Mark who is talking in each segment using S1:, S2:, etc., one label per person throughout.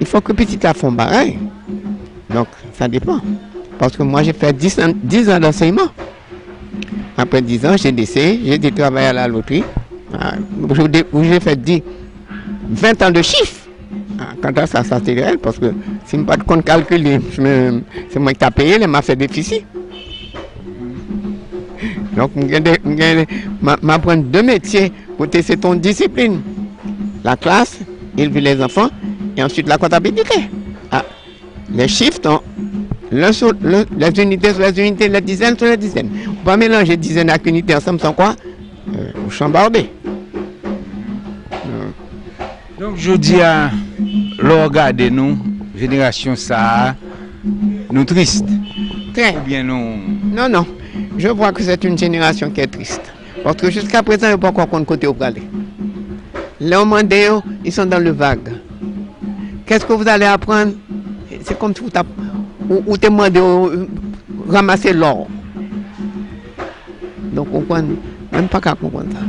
S1: il faut que petit la font pareil. Donc, ça dépend. Parce que moi, j'ai fait 10 ans d'enseignement. Après 10 ans, j'ai laissé, j'ai été travailler à la loterie. J'ai fait 20 ans de chiffre. Quant à ça, c'est réel, parce que si je n'ai pas de compte calculé, c'est moi qui ai payé, il m'a fait déficit. Donc, je m'apprends 2 métiers pour tester ton discipline. La classe, élever les enfants, et ensuite la comptabilité. Les chiffres, les unités sur les unités, les dizaines sur les dizaines. On ne peut pas mélanger dizaines avec unités ensemble sans quoi vous chambardez.
S2: Donc je dis à regardez nous, génération ça, nous triste.
S1: Très.
S2: Ou bien nous.
S1: Non. Je vois que c'est une génération qui est triste. Parce que jusqu'à présent, il n'y a pas encore de côté où aller. Les hommes, ils sont dans le vague. Qu'est-ce que vous allez apprendre? C'est comme si vous demandez de ramasser l'or. Donc, on ne peut même pas comprendre ça.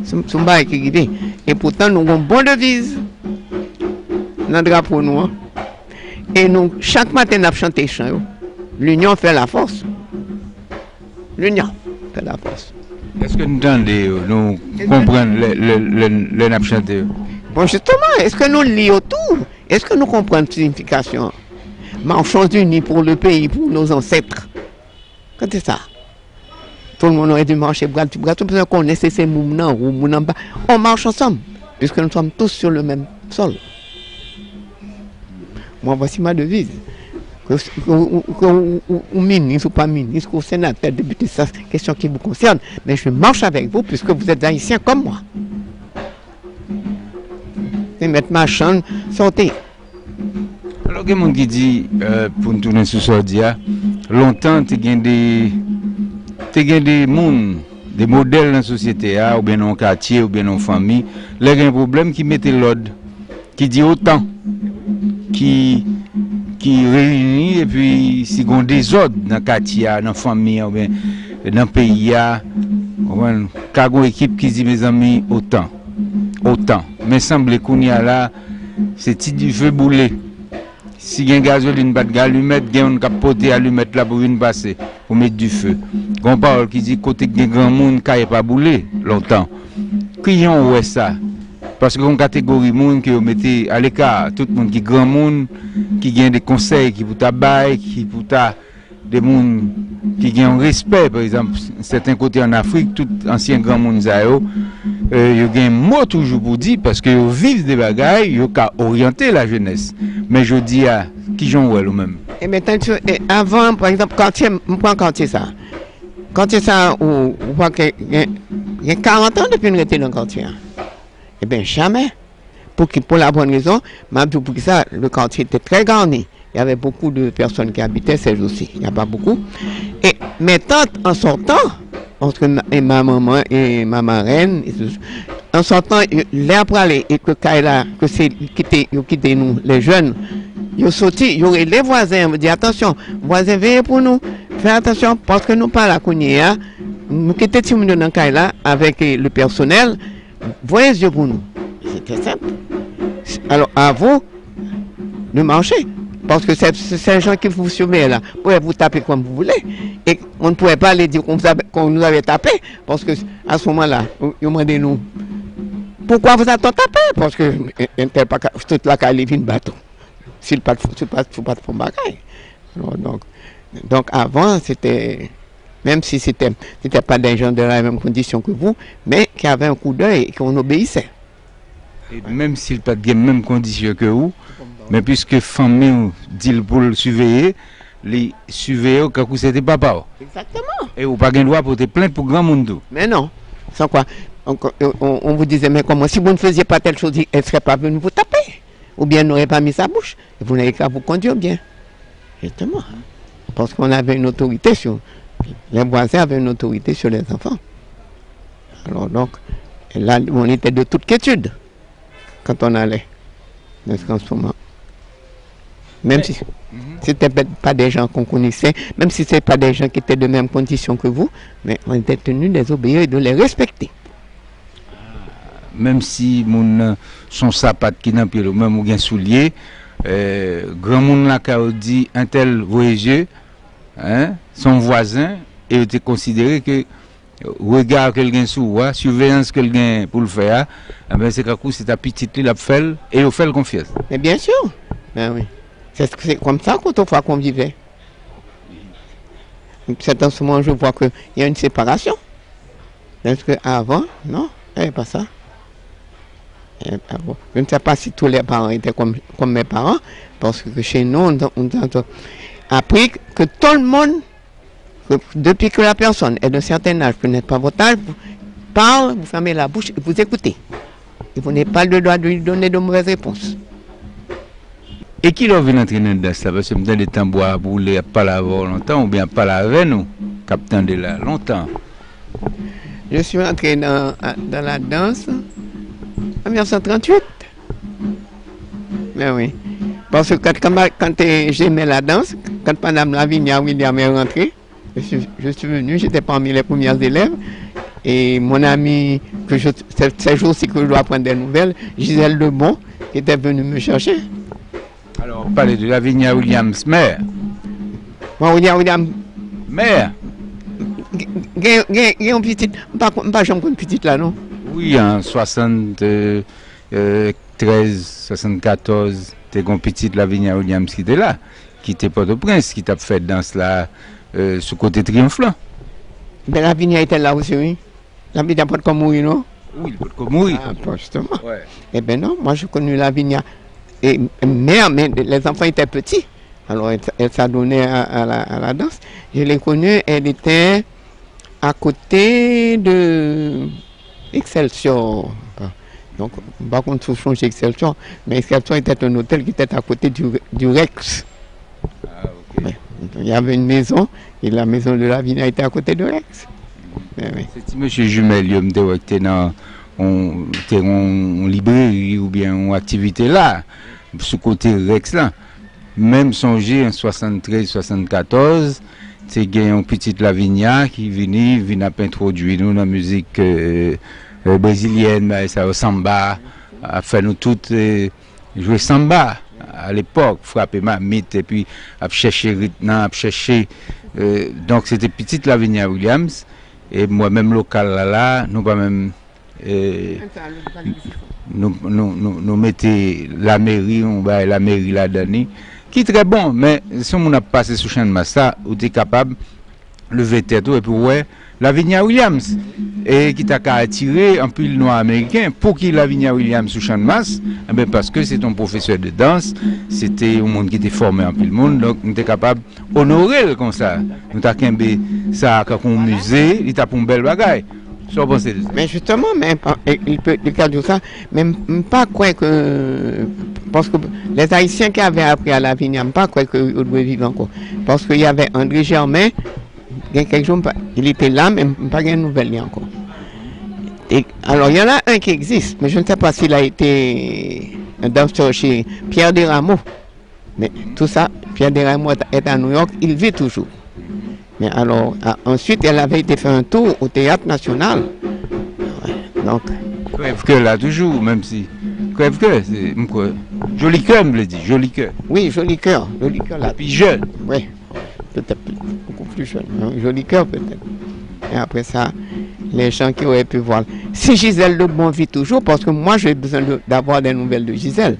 S1: C'est un bail qui est. Et pourtant, nous avons une bonne devise dans le drapeau nous. Et nous, chaque matin, nous chantons chant. L'union fait la force. L'union fait la force.
S2: Est-ce que nous entendons, nous comprenons les nappes chanter?
S1: Bon, justement, est-ce que nous lisons tout? Est-ce que nous comprenons la signification? Marchons unis pour le pays, pour nos ancêtres. Quand c'est ça? Tout le monde aurait dû marcher bras dessus bras. Tout le monde connaît ces mouvements ou mouvements bas. On marche ensemble, puisque nous sommes tous sur le même sol. Moi, voici ma devise. Ou ministre ou pas ministre, ou sénateur, député, ça, c'est une question qui vous concerne. Mais je marche avec vous puisque vous êtes haïtiens comme moi. Et mettre ma chambre, sortez.
S2: Alors, il y a des gens qui disent, pour nous tourner sur ce dia, longtemps, tu as des gens, des modèles dans la société, ou bien dans le quartier, ou bien dans la famille, il y a un problème qui mettait l'ordre, qui dit autant, qui réunit et puis si on a des ordres dans le quartier, dans la famille, ou bien dans le pays, il y a une équipe qui dit mes amis autant. Mais semble qu'on y a là, c'est petit du feu boulé. Si il y a une gasoline, pas de allumette, il y a une capote allumette là pour une passer, pour mettre du feu. On parle qui dit côté de grand monde qui n'a pas boulé longtemps. Qui ont ouais ça? Parce que une catégorie de monde qui mettez à l'écart, tout le monde qui est grand monde, qui gagne des conseils, qui pour tabac, qui pour des gens qui gagnent un respect, par exemple, certains côtés en Afrique, tout ancien grand monde, ils ont un mot toujours pour dire, parce qu'ils vivent des bagailles, ils ont orienté la jeunesse. Mais je dis à qui j'en vois même.
S1: Et maintenant, avant, par exemple, quartier ça. Quartier ça, on voit qu'il y a 40 ans depuis qu'on était dans le quartier. Eh bien, jamais. Pour la bonne raison, même pour ça, le quartier était très garni. Il y avait beaucoup de personnes qui habitaient, celles aussi. Il n'y a pas beaucoup. Et maintenant, en sortant, entre ma maman et ma marraine, en sortant, l'air pour aller, et que Kaila, que c'est quitté nous, les jeunes, ils ont sorti, ils auraient les voisins, me dit attention, voisins, veillez pour nous, faites attention, parce que nous parlons à Kounia, nous quittons Timoun dans Kaila avec le personnel, voyez les yeux pour nous. C'était simple. Alors, à vous de marcher. Parce que c'est un gens qui vous surveillent là. Vous pouvez vous taper comme vous voulez. Et on ne pouvait pas les dire qu'on nous avait tapé. Parce que à ce moment-là, ils demandaient nous. Pourquoi vous avez tapé? Parce que toute la caille vient de bateau. S'il ne faut pas de fond bagaille. Donc avant, c'était. Même si c'était pas des gens de la même condition que vous, mais qui avaient un coup d'œil et qu'on obéissait.
S2: Et même s'il n'a pas de même condition que vous, mais puisque famille dit pour le surveiller, les surveillants, quand c'était papa.
S1: Exactement.
S2: Et vous n'avez pas le droit pour te plaindre pour grand monde.
S1: Mais non. Sans quoi, on vous disait, mais comment, si vous ne faisiez pas telle chose, elle ne serait pas venue vous taper. Ou bien elle n'aurait pas mis sa bouche. Et vous n'avez qu'à vous conduire bien. Justement. Parce qu'on avait une autorité sur. Les voisins avaient une autorité sur les enfants. Alors donc, là, on était de toute quiétude quand on allait en ce moment. Même si ce n'était pas des gens qu'on connaissait, même si ce n'étaient pas des gens qui étaient de même condition que vous, mais on était tenu de les obéir et de les respecter.
S2: Même si son sapat qui n'a pas le même ou bien soulier, grand monde là qui a dit un tel voyageur, hein, son voisin, et il était considéré que regard quelqu'un sous surveillance quelqu'un pour le faire, eh ben c'est qu'à coup c'est ta petite il a fait et il fait confiance.
S1: Mais bien sûr, ben oui. C'est comme ça qu'autrefois qu'on vivait. C'est en ce moment je vois qu'il y a une séparation. Parce qu'avant, non, il n'y avait pas ça. Je ne sais pas si tous les parents étaient comme mes parents, parce que chez nous, on a appris que tout le monde, depuis que la personne est d'un certain âge, vous n'êtes pas votre âge, vous parle, vous fermez la bouche et vous écoutez. Et vous n'avez pas le droit de lui donner de mauvaises réponses.
S2: Et qui leur vient entraîner dans ça? Parce que dans les tambours, vous ne voulez pas l'avoir longtemps, ou bien pas avec nous, capitaine de là, longtemps.
S1: Je suis entré dans la danse en 1938. Mais oui. Parce que quand j'aimais la danse, quand Madame Lavinia William est rentrée, je suis venu, j'étais parmi les premières élèves. Et mon ami, ces jours-ci que je dois prendre des nouvelles, Gisèle Lebon, qui était venue me chercher.
S2: Alors, on parlait de Lavinia Williams, mère.
S1: Moi, William.
S2: Mère.
S1: Il y a une petite, pas une petite là, non?
S2: Oui, en 73, 74, t'es une petite Lavinia Williams qui était là, qui était Port-au-Prince, qui t'a fait danse là, ce côté triomphant.
S1: Ben Lavinia était là aussi, oui. Lavinia pas comme mourir, non?
S2: Oui, il peut comme mourir.
S1: Ah, justement.
S2: Ouais.
S1: Eh ben non, moi je connais Lavinia. Et mère, mais les enfants étaient petits. Alors elle s'adonnait à la danse. Je l'ai connue, elle était à côté de Excelsior. Donc, par contre, faut changer Excelsior, mais Excelsior était un hôtel qui était à côté du Rex.
S2: Ah, ok.
S1: Ouais. Il y avait une maison, et la maison de Lavinia était à côté de Rex. Ouais.
S2: C'est monsieur Jumel, il me dit que dans une librairie ou bien une activité là, ce côté Rex là. Même songer en 73-74, c'est une petite Lavinia qui vient à introduire nous dans la musique brésilienne, ça au samba, a fait nous toutes jouer samba à l'époque, frapper ma mythe et puis à chercher rythme, à chercher. Donc c'était petite Lavinia Williams et moi-même local là, nous pas même nous mettez la mairie, on va la mairie là-dedans. Qui est très bon, mais si on a passé sous champ de massa, on est capable de lever tête et puis ouais, Lavinia Williams, et qui t'a attiré un peu le noir américain, pour qui Lavinia Williams sous champ de masse, eh bien parce que c'est un professeur de danse, c'était un monde qui était formé en pile monde, donc on était capable d'honorer comme ça. Nous t'as ça comme un musée, il t'a pour une belle bagaille.
S1: Mais justement, il peut dire ça, même pas quoi que. Parce que les Haïtiens qui avaient appris à Lavinia, pas quoi qu'ils devaient vivre encore. Parce qu'il y avait André Germain, il était là, mais pas de nouvelles encore. Et, alors, il y en a un qui existe, mais je ne sais pas s'il a été un danseur chez Pierre Desrameaux. Mais tout ça, Pierre Desrameaux est à New York, il vit toujours. Mais alors, ensuite, elle avait été faire un tour au Théâtre National. Ouais, donc.
S2: Crève cœur là, toujours, même si. Crève cœur, c'est quoi? Joli cœur, me le dit, joli cœur.
S1: Oui, joli cœur là.
S2: Puis jeune.
S1: Oui, peut-être beaucoup plus jeune. Joli cœur, peut-être. Et après ça, les gens qui auraient pu voir. Si Gisèle Lebon vit toujours, parce que moi, j'ai besoin d'avoir des nouvelles de Gisèle.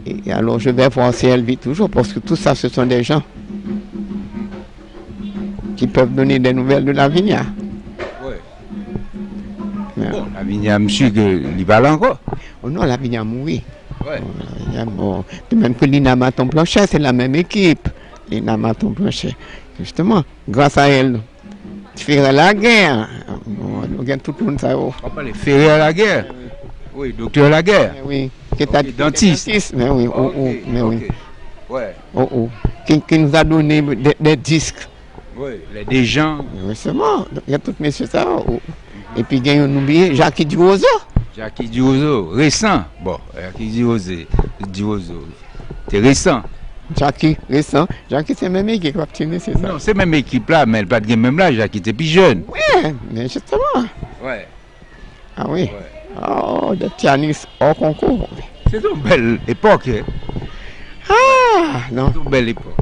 S1: Et alors, je vais voir si elle vit toujours, parce que tout ça, ce sont des gens qui peuvent donner des nouvelles de Lavinia.
S2: Oui. Ouais. Bon, Lavinia, monsieur, il parle encore.
S1: Oh non, Lavinia mourit.
S2: Ouais.
S1: Bon, de même que Lina Maton-Blanchet, c'est la même équipe. Lina Maton-Blanchet. Justement, grâce à elle, faire la guerre. On regarde tout le monde ça.
S2: On parle de Ferrer à la guerre. Oui, docteur la guerre.
S1: Oui, qui est dentiste. Mais oui, mais oui.
S2: Ouais.
S1: Qui nous a donné des disques.
S2: Oui, des gens.
S1: Oui, c'est bon. Il y a tout messieurs ça. Et puis, il y a un oublié, Jacques Duozo.
S2: Jacques Duozo, récent. Bon, Jacques Duozo, c'est récent.
S1: Jacques, récent. Jacques, c'est même équipe qui c'est ça.
S2: Non, c'est même équipe là, mais elle pas de même là. Jacques était plus jeune.
S1: Oui, mais justement.
S2: Ouais.
S1: Ah oui.
S2: Ouais.
S1: Oh, le pianiste hors concours.
S2: C'est une belle époque. Hein?
S1: non.
S2: Toute belle époque.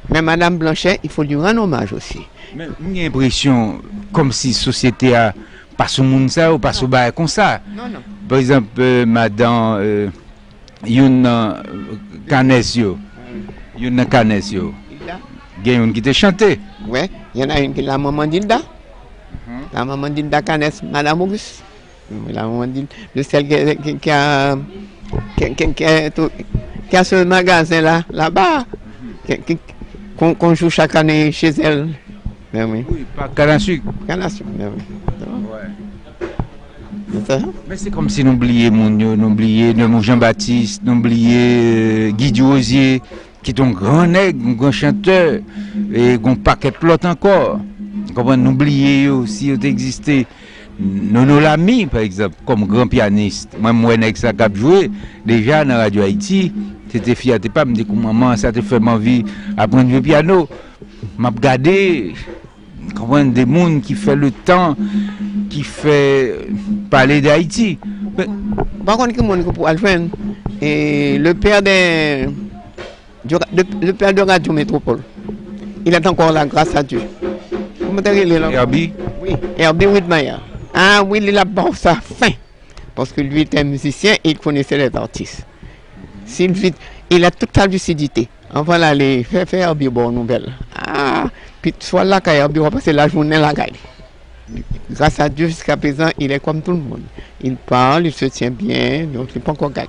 S1: Mais Madame Blanchet, il faut lui rendre hommage aussi.
S2: Mais j'ai l'impression comme si la société a pas ce monde ça ou pas ce bail comme ça.
S1: Non, non.
S2: Par exemple, Madame Youn Canesio. Youn Canesio. Il y a une qui te chanté.
S1: Oui, il y en a une qui est la maman d'Ilda. La maman d'Ilda Canès, Madame Auguste. La maman d'Ilda, de celle qui a ce magasin là-bas, qu'on joue chaque année chez elle. Mais oui.
S2: Oui, pas canne à sucre.
S1: Canne à sucre, mais oui.
S2: Mais c'est comme si nous oublions mon Jean-Baptiste, nous oublions Guy Duosier, qui est un grand nègre, un grand chanteur, et un paquet de plots encore. Nous oublions aussi existé. Nono Lamy, par exemple, comme grand pianiste. Moi, je ça cap joué déjà dans Radio Haïti. C'était fierté pas me dire que maman, ça te fait envie d'apprendre le piano. M'a regardé des gens qui fait le temps, qui fait parler d'Haïti.
S1: Par contre, et le père de Radio Métropole, il est encore là grâce à Dieu. Comment il est là?
S2: Herbie?
S1: Oui, Herbie Whitmire. Ah oui, il a bon sa fin. Parce que lui était musicien et il connaissait les artistes. Il a toute sa lucidité. Enfin là, les faire Herbie bonne nouvelle. Ah, puis soit là quand Herbie va passer la journée là. Grâce à Dieu, jusqu'à présent, il est comme tout le monde. Il parle, il se tient bien, donc il n'est pas encore gagné.